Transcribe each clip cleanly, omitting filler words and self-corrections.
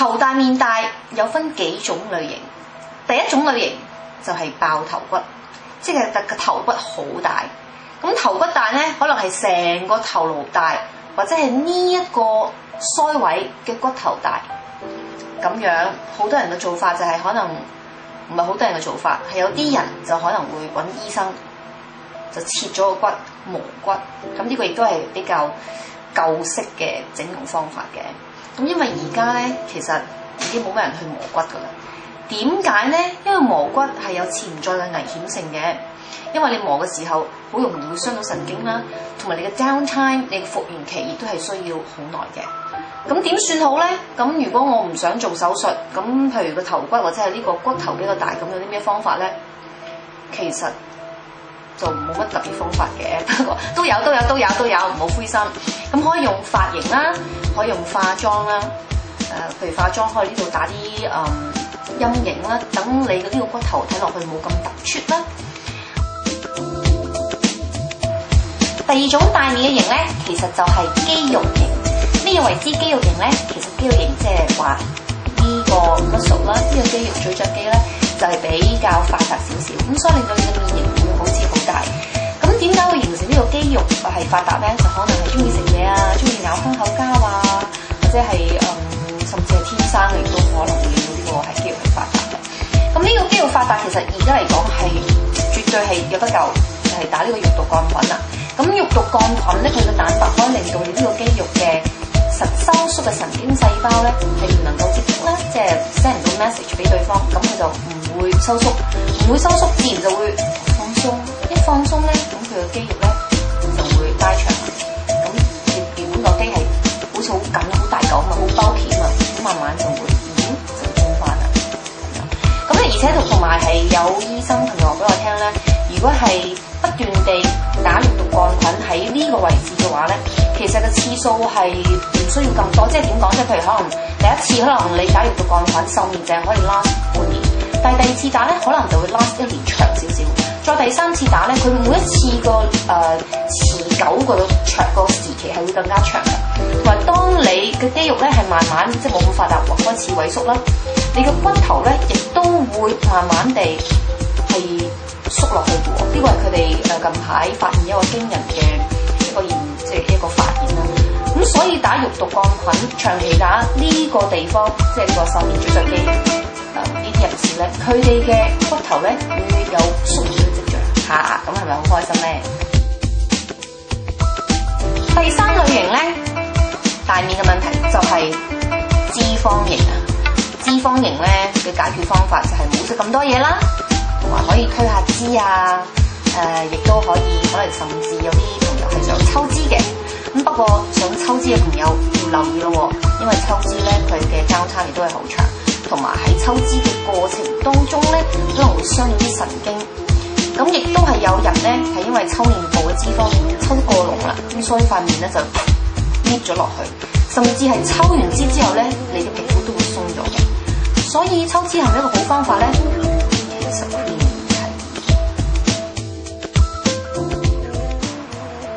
頭大面大有分幾種類型。第一種類型就係爆頭骨，即係個頭骨好大。咁頭骨大咧，可能係成個頭顱大，或者係呢一個腮位嘅骨頭大。咁樣好多人嘅做法就係可能唔係好多人嘅做法，係有啲人就可能會揾醫生就切咗個骨磨骨。咁呢個亦都係比較舊式嘅整容方法嘅。咁因為而家咧其實已經冇乜人去磨骨噶啦。點解咧？因為磨骨係有潛在嘅危險性嘅，因為你磨嘅時候好容易會傷到神經啦，同埋你嘅 downtime， 你嘅復原期亦都係需要好耐嘅。咁點算好咧？咁如果我唔想做手術，咁譬如個頭骨或者係呢個骨頭比較大，咁有啲咩方法咧？其實就冇乜特別方法嘅，不過都有，唔好灰心。咁可以用髮型啦，可以用化妝啦。譬如化妝可以呢度打啲陰影啦，等你嘅呢個骨頭睇落去冇咁突出啦。第二種大面嘅型咧，其實就係肌肉型。咩為之肌肉型咧？其實肌肉型即係話呢個 muscle 啦，呢個肌肉咀嚼肌咧就係比較發達少少，咁所以令到你嘅面型會好似好大。咁點解會形成呢個肌肉係發達咧？就可能係中意食嘢啊，中意咬香口膠啊，或者係甚至係天生亦都可能會令到呢個係肌肉係發達嘅。咁呢個肌肉發達其實而家嚟講係絕對係有得救，就係打呢個肉毒桿菌啦。咁肉毒桿菌咧，佢嘅蛋白可以令到你呢個肌肉嘅收縮嘅神經細胞咧係唔能夠接觸啦，即係 send 唔到 message 俾對方，咁佢就唔會收縮，自然就會放鬆。一放鬆咧，咁佢嘅肌肉咧就會拉長。咁原本個肌係好似好緊好大嚿啊嘛，好包皮啊嘛，咁慢慢就會就鬆翻啦。咁咧而且同埋係有醫生朋友話俾我聽咧，如果係不斷地打肉毒桿菌喺呢個位置嘅話咧，其實個次數係唔需要咁多，即係點講？即係譬如可能第一次可能你打肉毒桿菌壽命淨係可以 last 半年，但係第二次打咧可能就會 last 1年長少少，再第三次打咧，佢每一次個持久個時期係會更加長嘅。同埋當你嘅肌肉咧係慢慢即係冇咁發達，開始萎縮啦，你嘅骨頭咧亦都會慢慢地係縮落去嘅喎。呢個係佢哋近排發現一個驚人嘅一個發現啦。咁所以打肉毒桿菌，長期打呢個地方，即係呢個瘦面咀嚼肌呢啲人士咧，佢哋嘅骨頭咧會有縮嘅跡象嚇，咁係咪好開心咧？第三類型咧，大面嘅問題就係脂肪型啊。脂肪型咧嘅解決方法就係冇食咁多嘢啦，同埋可以推下脂啊，亦都可以可能甚至有啲朋友係想抽脂嘅。咁不過想抽脂嘅朋友要留意咯，因為抽脂咧佢嘅交叉亦都係好長，同埋喺抽脂嘅過程當中咧可能會傷到啲神經。咁亦都係有人咧係因為抽面部嘅脂肪抽得過濃啦，咁所以塊面咧就搣咗落去，甚至係抽完脂之後咧，你嘅皮膚都會鬆咗嘅。所以抽脂係咪一個好方法咧？其實並唔係。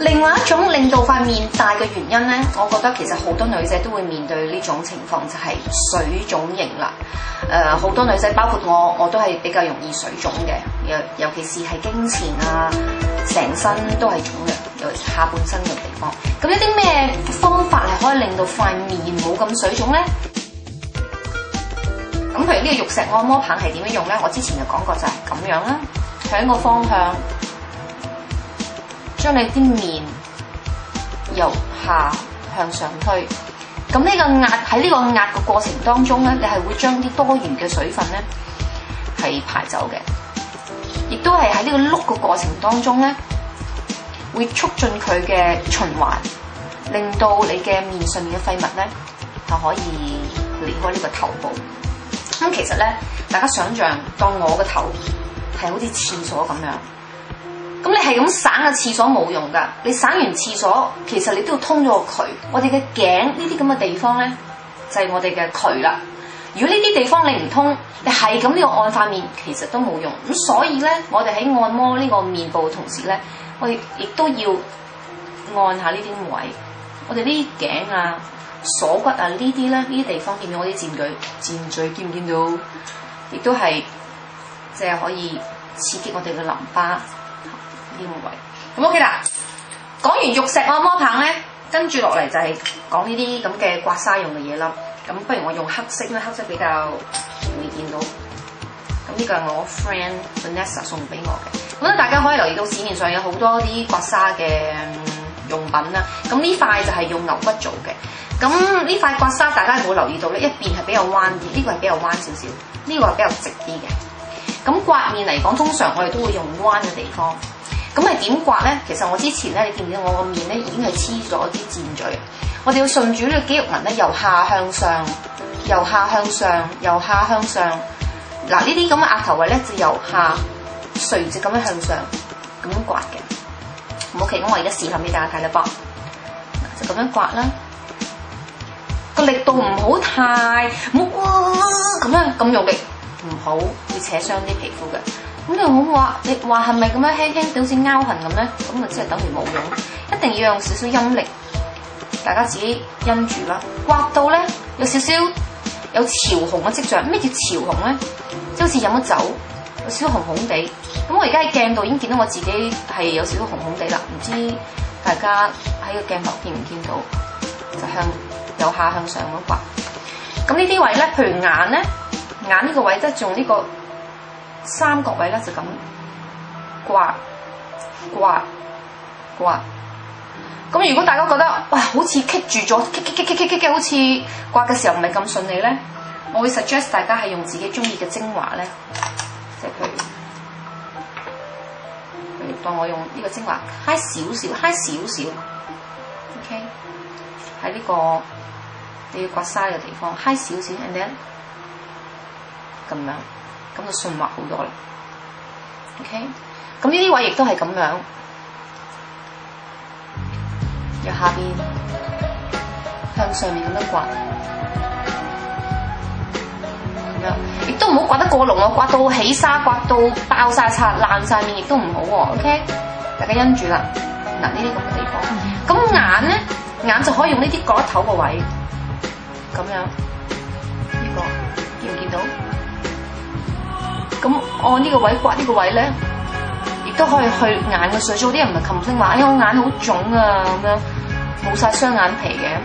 另外一種令到塊面大嘅原因咧，我覺得其實好多女仔都會面對呢種情況，就係水腫型啦。好多女仔包括我都係比較容易水腫嘅，尤其是係經前啊，成身都係腫嘅，尤其是下半身嘅地方。咁有啲咩方法係可以令到塊面冇咁水腫咧？咁譬如呢個玉石按摩棒係點樣用咧？我之前就講過就係咁樣啦，向一個方向將你啲面由下向上推。咁呢個喺呢個壓嘅過程當中咧，你係會將啲多餘嘅水分咧係排走嘅，亦都係喺呢個碌嘅過程當中咧，會促進佢嘅循環，令到你嘅面上面嘅廢物咧係可以離開呢個頭部。咁其實咧，大家想象當我個頭係好似廁所咁樣，咁你係咁省嘅廁所冇用㗎，你省完廁所，其實你都要通咗個渠。我哋嘅頸呢啲咁嘅地方咧，就係我哋嘅渠啦。如果呢啲地方你唔通，你係咁呢個按塊面，其實都冇用。咁所以咧，我哋喺按摩呢個面部嘅同時咧，我哋亦都要按下呢啲位。我哋呢啲頸啊，鎖骨啊呢啲咧，呢啲地方見到我啲箭嘴見唔見到？亦都係即係可以刺激我哋嘅淋巴呢個位。咁 OK 啦。講完玉石按摩棒咧，跟住落嚟就係講呢啲咁嘅刮痧用嘅嘢啦。咁不如我用黑色啦，黑色比較容易見到。咁呢個係我 friend Vanessa 送俾我嘅。咁咧大家可以留意到市面上有好多啲刮痧嘅用品啦。咁呢塊就係用牛骨做嘅。咁呢塊刮痧大家有冇留意到咧？一邊係比較彎啲，呢個係比較彎少少，呢個係比較直啲嘅。咁刮面嚟講，通常我哋都會用彎嘅地方。咁係點刮咧？其實我之前咧，你見唔見到我個面咧已經係黐咗啲箭嘴。我哋要順住呢個肌肉紋咧，由下向上，由下向上，由下向上。嗱，呢啲咁嘅額頭位咧，就由下垂直咁樣向上，咁樣刮嘅。OK，咁我而家示範俾大家睇啦噃。就咁樣刮啦，個力度唔好太，唔好咁樣咁用力，唔好會扯傷啲皮膚嘅。咁你話係咪咁樣輕輕地好似拗痕咁咧？咁啊，即係等於冇用，一定要用少少陰力，大家自己因住啦。刮到咧有少少有潮紅嘅跡象。咩叫潮紅咧？即係好似飲咗酒，有少少紅紅地。咁我而家喺鏡度已經見到我自己係有少少紅紅地啦。唔知大家喺個鏡頭見唔見到？就由下向上咁刮。咁呢啲位咧，譬如眼咧，眼呢個位咧，用呢個三角位咧，就咁刮刮刮。咁如果大家覺得哇，好似棘住咗，棘，好似刮嘅時候唔係咁順利咧，我會 suggest 大家係用自己中意嘅精華咧，即係譬如當我用呢個精華揩少少 ，OK， 喺呢個你要刮痧嘅地方揩少少 ，and then 咁樣，咁就順滑好多啦。OK， 咁呢啲位亦都係咁樣。由下邊向上面咁樣刮，咁樣亦都唔好刮得過濃啊！刮到起沙，刮到爆晒擦爛晒面，亦都唔好喎。OK， 大家因住啦。嗱，呢啲咁嘅地方，咁眼咧，眼就可以用呢啲角頭個位，咁樣呢個見唔見到？咁按呢個位刮呢個位咧，亦都可以去眼嘅水腫。啲人唔係complain話，哎呀我眼好腫啊咁樣。冇晒雙眼皮嘅，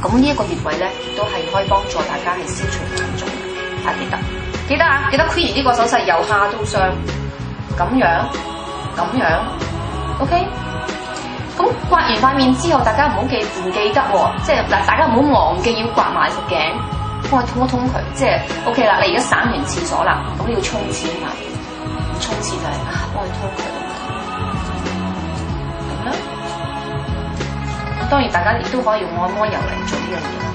咁呢一個穴位咧，亦都係可以幫助大家係消除眼腫。大家記得啊，記得 Queenie 呢個手勢由下到上，咁樣 ，OK。咁刮完塊面之後，大家唔記得喎，即係嗱，大家唔好忘記要刮埋個頸，幫我通一通佢，即係 OK 啦。你而家散完廁所啦，咁你要沖廁啊嘛，沖廁就係幫佢通佢，咁啦。當然，大家亦都可以用按摩油嚟做呢樣嘢啦。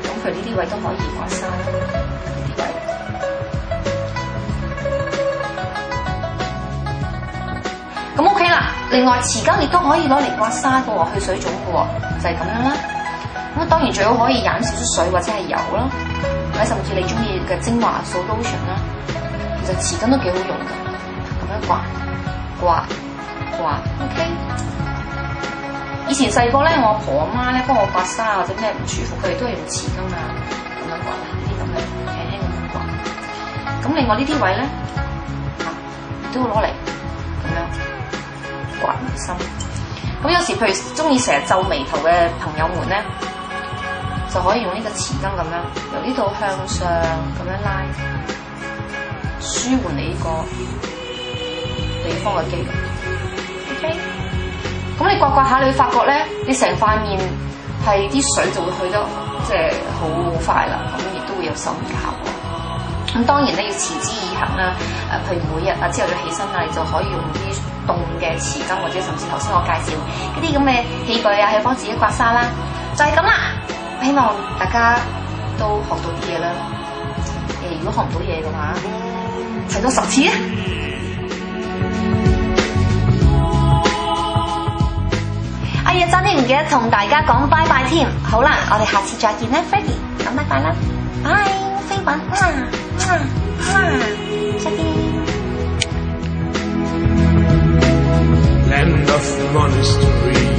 咁佢呢啲位都可以刮痧，呢啲位。咁 OK 啦。另外，匙羹亦都可以攞嚟刮痧嘅喎，去水腫嘅喎，就係咁樣啦。咁當然最好可以飲少少水或者係油啦，或者甚至你中意嘅精華素 lotion 啦。其實匙羹都幾好用㗎，咁樣刮 ，OK。以前細個咧，我阿婆阿媽咧幫我刮痧或者咩唔舒服，佢哋都係用匙羹啊咁樣刮，呢啲咁樣輕輕咁樣刮。咁另外呢啲位咧，亦都攞嚟咁樣刮眉心。咁有時譬如中意成日皺眉頭嘅朋友們咧，就可以用呢個匙羹咁樣由呢度向上咁樣拉，舒緩你呢個地方嘅肌肉。OK。咁你刮下，你會發覺咧，你成塊面係啲水就會去得即係好快啦，咁亦都會有收嘅效果。咁當然咧要持之以恆啦。譬如每日朝頭早起身啊，你就可以用啲凍嘅匙羹，或者甚至頭先我介紹嗰啲咁嘅器具啊，去幫自己刮痧啦。就係咁啦。希望大家都學到啲嘢啦。如果學唔到嘢嘅話，睇多10次啊！哎呀，爭啲唔記得同大家講拜拜添。好啦，我哋下次再見啦 ，Freddie， 講拜拜啦，拜，飛吻，再見。Land of monastery.